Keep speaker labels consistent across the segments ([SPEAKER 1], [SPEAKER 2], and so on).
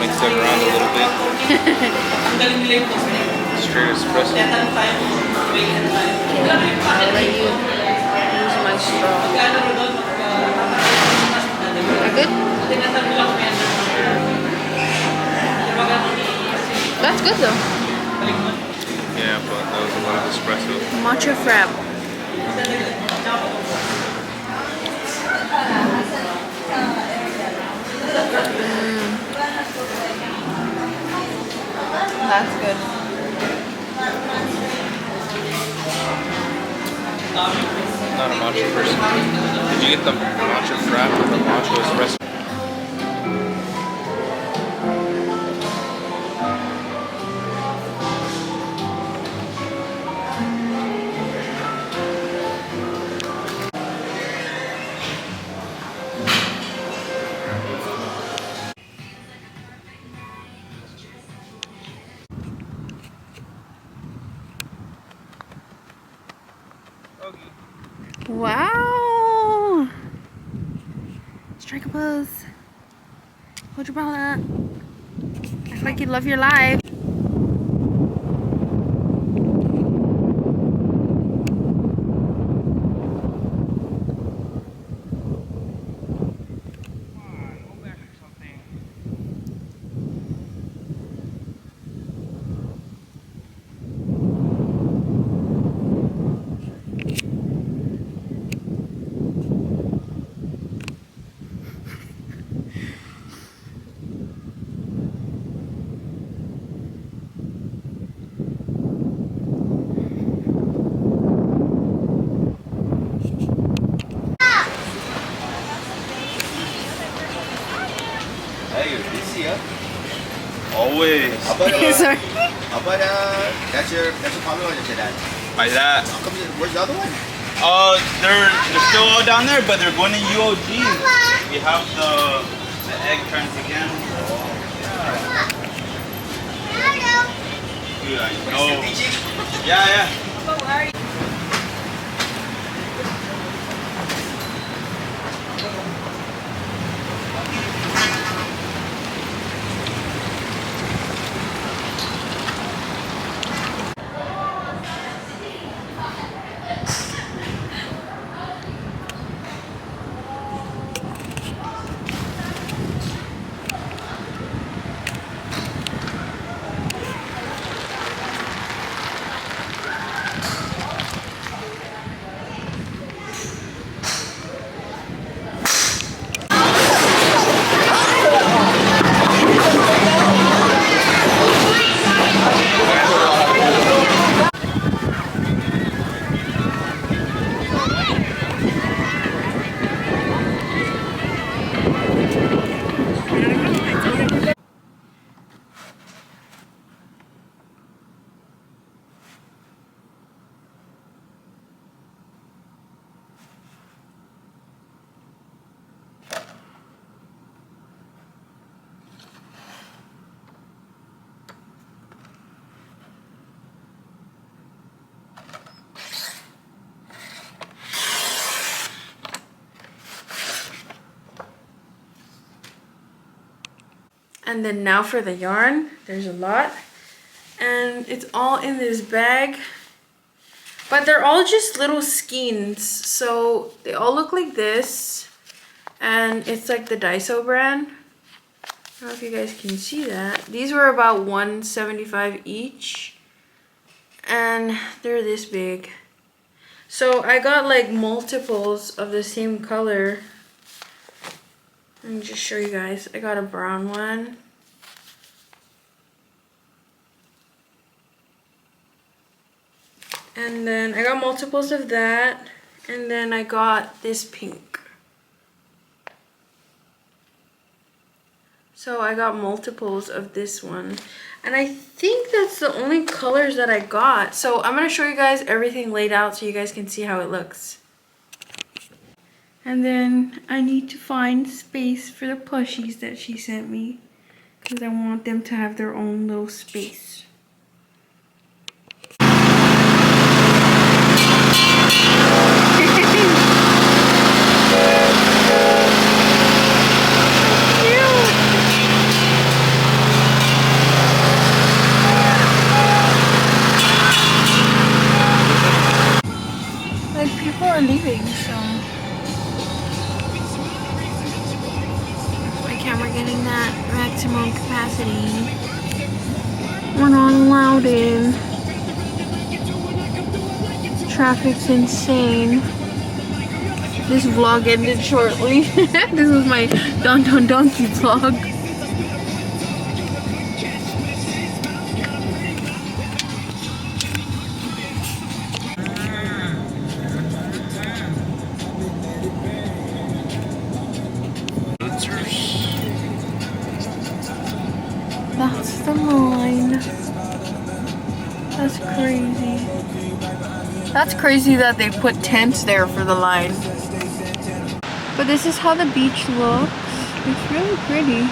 [SPEAKER 1] mix it around a little bit. Straight espresso.
[SPEAKER 2] I'll let you use my straw. Are good? That's good though.
[SPEAKER 1] Yeah, but that was a lot of espresso.
[SPEAKER 2] Matcha frap. That's good.
[SPEAKER 1] Not a matcha person. Did you get the matcha frap or the matcha espresso?
[SPEAKER 2] Wow! Strike a pose. Hold your ball up. Act like you love your life.
[SPEAKER 1] Always.
[SPEAKER 2] Sorry.
[SPEAKER 3] That's your popular one today.
[SPEAKER 1] By that.
[SPEAKER 3] Where's the other one?
[SPEAKER 1] They're still all down there, but they're going to UOG. We have the egg turns again. Dude, I know. Yeah.
[SPEAKER 2] And then now for the yarn. There's a lot. And it's all in this bag. But they're all just little skeins. So they all look like this. And it's like the Daiso brand. I don't know if you guys can see that. These were about $1.75 each. And they're this big. So I got like multiples of the same color. Let me just show you guys. I got a brown one. And then I got multiples of that. And then I got this pink. So I got multiples of this one. And I think that's the only colors that I got. So I'm going to show you guys everything laid out so you guys can see how it looks. And then I need to find space for the plushies that she sent me. Because I want them to have their own little space. capacity. We're not allowed in. Traffic's insane. This vlog ended shortly. This was my Downtown Donkey vlog. That's the line. That's crazy. That's crazy that they put tents there for the line. But this is how the beach looks. It's really pretty.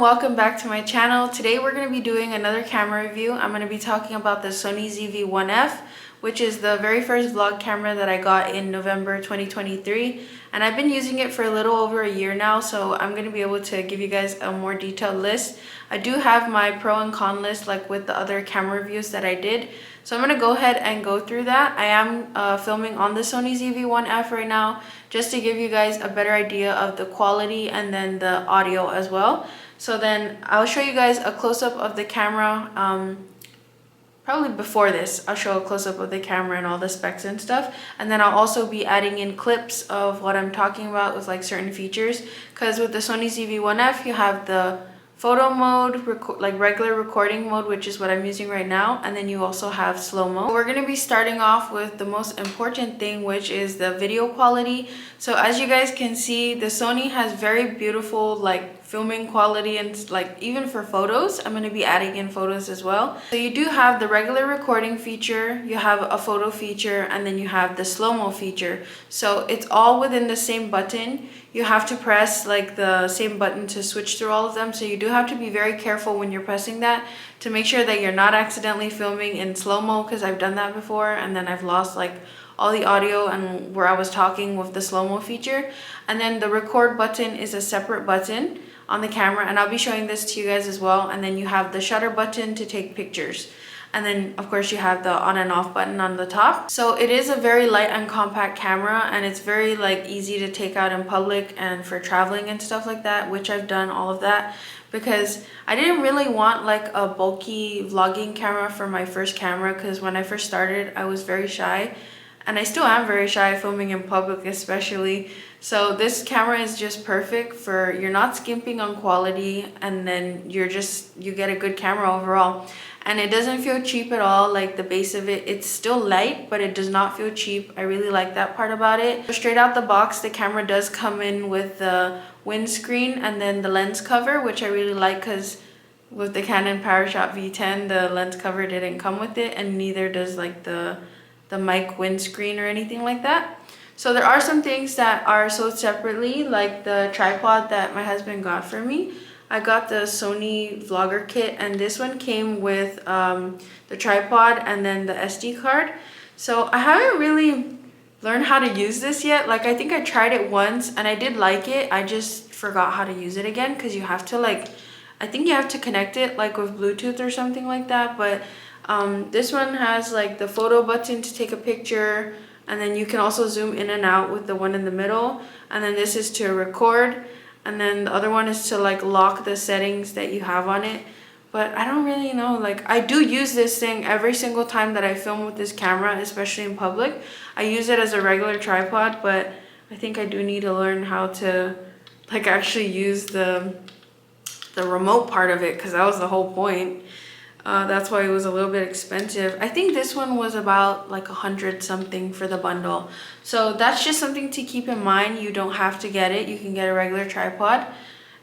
[SPEAKER 2] Welcome back to my channel. Today we're going to be doing another camera review. I'm going to be talking about the Sony ZV-1F, which is the very first vlog camera that I got in November 2023, and I've been using it for a little over a year now, so I'm going to be able to give you guys a more detailed list. I do have my pro and con list like with the other camera reviews that I did, so I'm going to go ahead and go through that. I am filming on the Sony ZV-1F right now just to give you guys a better idea of the quality and then the audio as well. So then I'll show you guys a close-up of the camera. Probably before this, I'll show a close-up of the camera and all the specs and stuff. And then I'll also be adding in clips of what I'm talking about with like certain features. Because with the Sony ZV-1F, you have the photo mode, like regular recording mode, which is what I'm using right now, and then you also have slow-mo. We're going to be starting off with the most important thing, which is the video quality. So as you guys can see, the Sony has very beautiful like filming quality, and like even for photos, I'm going to be adding in photos as well. So you do have the regular recording feature, you have a photo feature, and then you have the slow-mo feature. So it's all within the same button. You have to press like the same button to switch through all of them, so you do have to be very careful when you're pressing that to make sure that you're not accidentally filming in slow-mo, because I've done that before and then I've lost like all the audio and where I was talking with the slow-mo feature. And then the record button is a separate button on the camera, and I'll be showing this to you guys as well. And then you have the shutter button to take pictures. And then of course you have the on and off button on the top. So it is a very light and compact camera, and it's very like easy to take out in public and for traveling and stuff like that, which I've done all of that because I didn't really want like a bulky vlogging camera for my first camera, because when I first started I was very shy, and I still am very shy filming in public especially. So this camera is just perfect for, you're not skimping on quality, and then you get a good camera overall. And it doesn't feel cheap at all. Like the base of it, it's still light, but it does not feel cheap. I really like that part about it. So straight out the box, the camera does come in with the windscreen and then the lens cover, which I really like, because with the Canon PowerShot V10, the lens cover didn't come with it, and neither does like the mic windscreen or anything like that. So there are some things that are sold separately, like the tripod that my husband got for me. I got the Sony vlogger kit, and this one came with the tripod and then the SD card. So I haven't really learned how to use this yet. Like, I think I tried it once and I did like it. I just forgot how to use it again, because you have to like, I think you have to connect it like with Bluetooth or something like that. But this one has like the photo button to take a picture, and then you can also zoom in and out with the one in the middle. And then this is to record, and then the other one is to like lock the settings that you have on it. But I don't really know, like I do use this thing every single time that I film with this camera, especially in public. I use it as a regular tripod, but I think I do need to learn how to like actually use the remote part of it, because that was the whole point. That's why it was a little bit expensive. I think this one was about like 100 something for the bundle. So that's just something to keep in mind. You don't have to get it. You can get a regular tripod.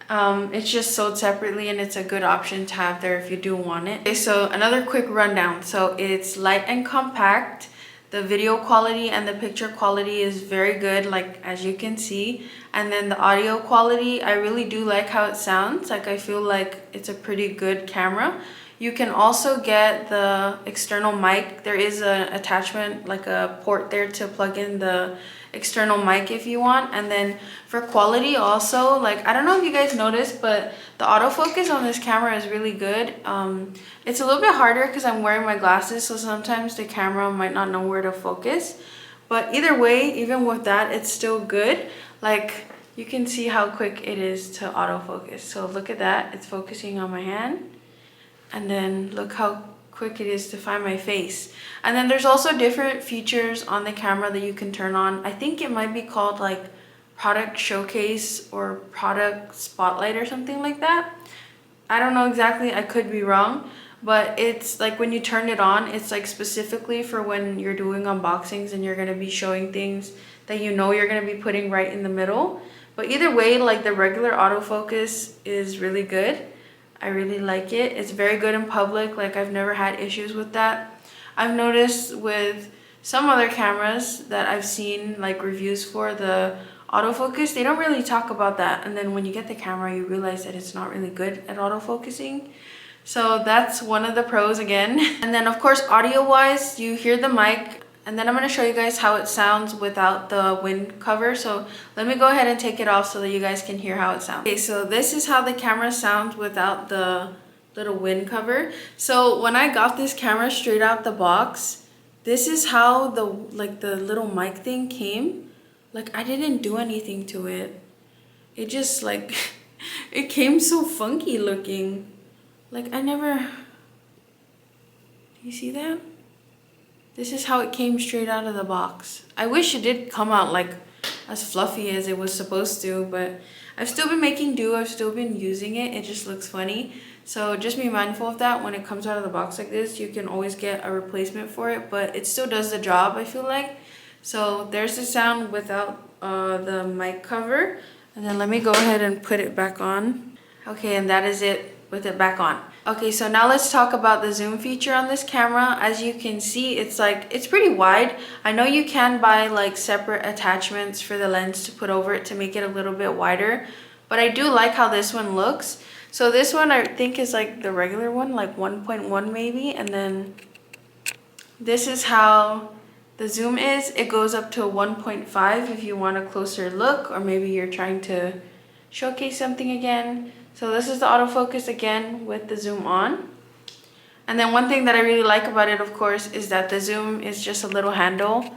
[SPEAKER 2] It's just sold separately, and it's a good option to have there if you do want it. Okay, so another quick rundown. So it's light and compact. The video quality and the picture quality is very good, like as you can see. And then the audio quality, I really do like how it sounds. Like, I feel like it's a pretty good camera. You can also get the external mic. There is an attachment, like a port there to plug in the external mic if you want. And then for quality also, like, I don't know if you guys noticed, but the autofocus on this camera is really good. It's a little bit harder because I'm wearing my glasses, so sometimes the camera might not know where to focus. But either way, even with that, it's still good. Like, you can see how quick it is to autofocus. So look at that, it's focusing on my hand. And then look how quick it is to find my face. And then there's also different features on the camera that you can turn on. I think it might be called like product showcase or product spotlight or something like that. I don't know exactly, I could be wrong, but it's like when you turn it on, it's like specifically for when you're doing unboxings and you're going to be showing things that you know you're going to be putting right in the middle. But either way, like, the regular autofocus is really good. I really like it. It's very good in public. Like, I've never had issues with that. I've noticed with some other cameras that I've seen like reviews for, the autofocus, they don't really talk about that. And then when you get the camera, you realize that it's not really good at autofocusing. So that's one of the pros again. And then of course, audio wise, you hear the mic. And then I'm going to show you guys how it sounds without the wind cover. So let me go ahead and take it off so that you guys can hear how it sounds. Okay, so this is how the camera sounds without the little wind cover. So when I got this camera straight out the box, this is how the little mic thing came. Like, I didn't do anything to it. It just like, it came so funky looking. Like, I never, do you see that? This is how it came straight out of the box. I wish it did come out like as fluffy as it was supposed to, but I've still been making do. I've still been using it. It just looks funny. So just be mindful of that. When it comes out of the box like this, you can always get a replacement for it, but it still does the job, I feel like. So there's the sound without the mic cover. And then let me go ahead and put it back on. Okay, and that is it with it back on. Okay, so now let's talk about the zoom feature on this camera. As you can see, it's pretty wide. I know you can buy like separate attachments for the lens to put over it to make it a little bit wider, but I do like how this one looks. So this one I think is like the regular one, like 1.1 maybe, and then this is how the zoom is. It goes up to 1.5 if you want a closer look, or maybe you're trying to showcase something again. So this is the autofocus again with the zoom on. And then one thing that I really like about it, of course, is that the zoom is just a little handle.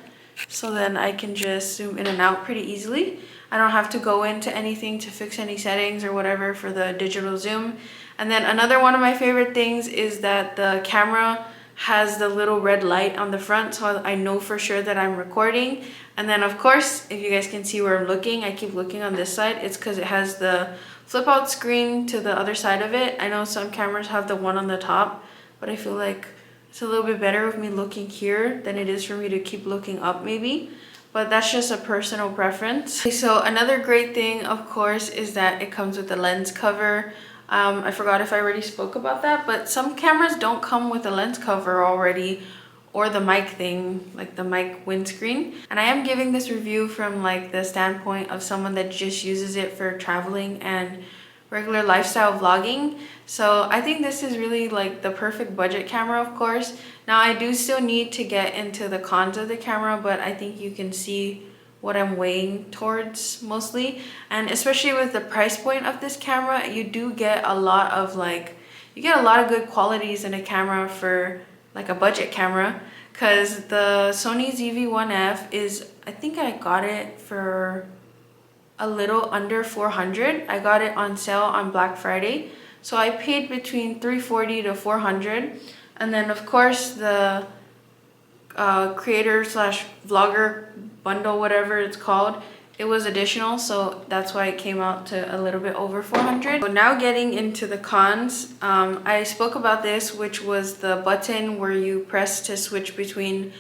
[SPEAKER 2] So then I can just zoom in and out pretty easily. I don't have to go into anything to fix any settings or whatever for the digital zoom. And then another one of my favorite things is that the camera has the little red light on the front, so I know for sure that I'm recording. And then of course, if you guys can see where I'm looking, I keep looking on this side. It's because it has the flip out screen to the other side of it. I know some cameras have the one on the top, but I feel like it's a little bit better with me looking here than it is for me to keep looking up maybe. But that's just a personal preference. Okay, so another great thing, of course, is that it comes with the lens cover. I forgot if I already spoke about that, but some cameras don't come with a lens cover already, or the mic thing, like the mic windscreen. And I am giving this review from like the standpoint of someone that just uses it for traveling and regular lifestyle vlogging. So I think this is really like the perfect budget camera, of course. Now I do still need to get into the cons of the camera, but I think you can see what I'm weighing towards mostly. And especially with the price point of this camera, you do get a lot of good qualities in a camera for like a budget camera. Because the Sony ZV-1F is, I think I got it for a little under 400. I got it on sale on Black Friday. So I paid between 340 to 400. And then of course the creator slash vlogger bundle, whatever it's called, it was additional, so that's why it came out to a little bit over 400. So now getting into the cons, I spoke about this, which was the button where you press to switch between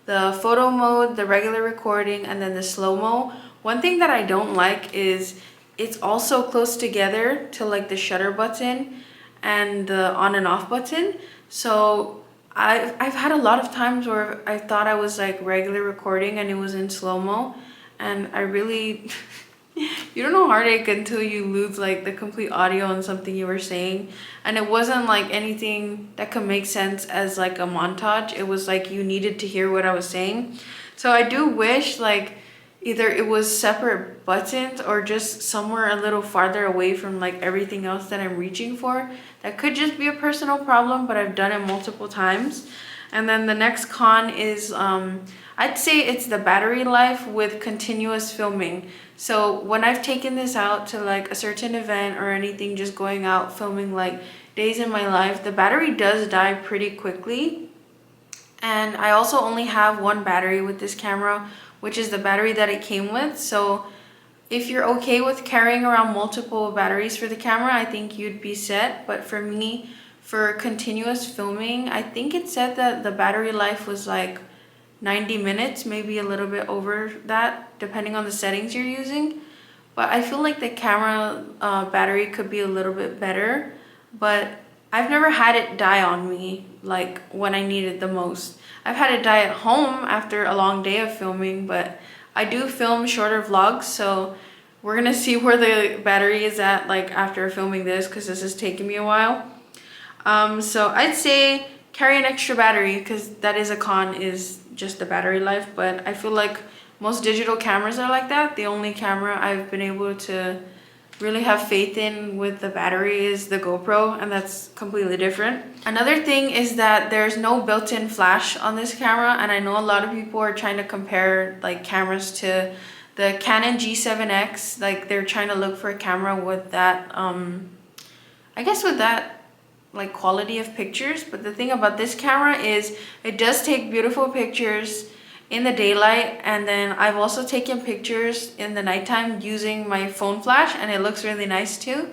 [SPEAKER 2] the photo mode, the regular recording, and then the slow-mo. One thing that I don't like is it's also close together to like the shutter button and the on and off button. So I've had a lot of times where I thought I was like regular recording and it was in slow-mo, and I really you don't know heartache until you lose like the complete audio on something you were saying. And it wasn't like anything that could make sense as like a montage. It was like you needed to hear what I was saying. So I do wish like either it was separate buttons or just somewhere a little farther away from like everything else that I'm reaching for. That could just be a personal problem, but I've done it multiple times. And then the next con is I'd say it's the battery life with continuous filming. So when I've taken this out to like a certain event or anything, just going out filming like days in my life, the battery does die pretty quickly. And I also only have one battery with this camera, which is the battery that it came with. So if you're okay with carrying around multiple batteries for the camera, I think you'd be set. But for me, for continuous filming, I think it said that the battery life was like 90 minutes, maybe a little bit over that, depending on the settings you're using. But I feel like the camera battery could be a little bit better, but I've never had it die on me like when I need it the most. I've had it die at home after a long day of filming, but I do film shorter vlogs, so we're gonna see where the battery is at like after filming this, because this is taking me a while. So I'd say carry an extra battery, because that is a con, is just the battery life. But I feel like most digital cameras are like that. The only camera I've been able to really have faith in with the battery is the GoPro, and that's completely different. Another thing is that there's no built-in flash on this camera, and I know a lot of people are trying to compare like cameras to the Canon G7X. Like they're trying to look for a camera with that I guess with that like quality of pictures. But the thing about this camera is it does take beautiful pictures in the daylight, and then I've also taken pictures in the nighttime using my phone flash, and it looks really nice too.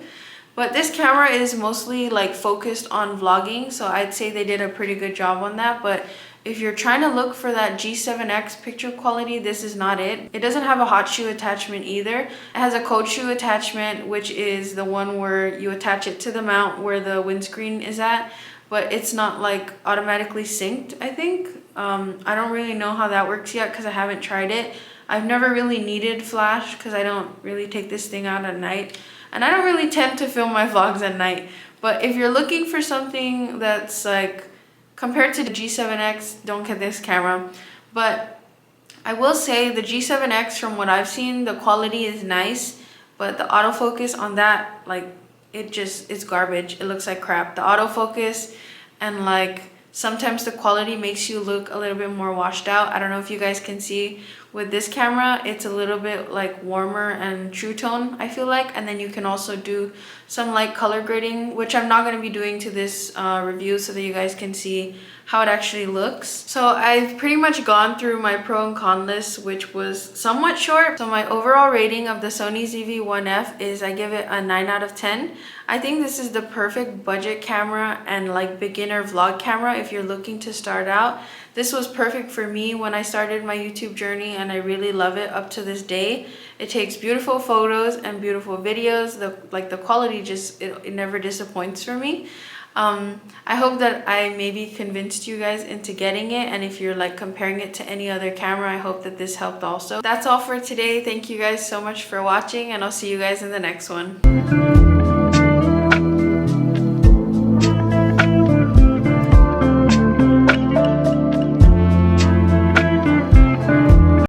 [SPEAKER 2] But this camera is mostly like focused on vlogging, so I'd say they did a pretty good job on that. But if you're trying to look for that G7X picture quality, this is not it. It doesn't have a hot shoe attachment either. It has a cold shoe attachment, which is the one where you attach it to the mount where the windscreen is at, but it's not like automatically synced, I think. I don't really know how that works yet because I haven't tried it. I've never really needed flash because I don't really take this thing out at night, and I don't really tend to film my vlogs at night. But if you're looking for something that's like compared to the G7X, don't get this camera. But I will say the G7X, from what I've seen, the quality is nice, but the autofocus on that, like it's garbage. It looks like crap. The autofocus, and like sometimes the quality makes you look a little bit more washed out. I don't know if you guys can see with this camera, it's a little bit like warmer and true tone, I feel like. And then you can also do some light color grading, which I'm not going to be doing to this review, so that you guys can see how it actually looks. So I've pretty much gone through my pro and con list, which was somewhat short. So my overall rating of the Sony ZV-1F is, I give it a 9 out of 10. I think this is the perfect budget camera and like beginner vlog camera if you're looking to start out. This was perfect for me when I started my YouTube journey, and I really love it up to this day. It takes beautiful photos and beautiful videos. The quality just, it never disappoints for me. I hope that I maybe convinced you guys into getting it, and if you're like comparing it to any other camera, I hope that this helped also. That's all for today. Thank you guys so much for watching, and I'll see you guys in the next one.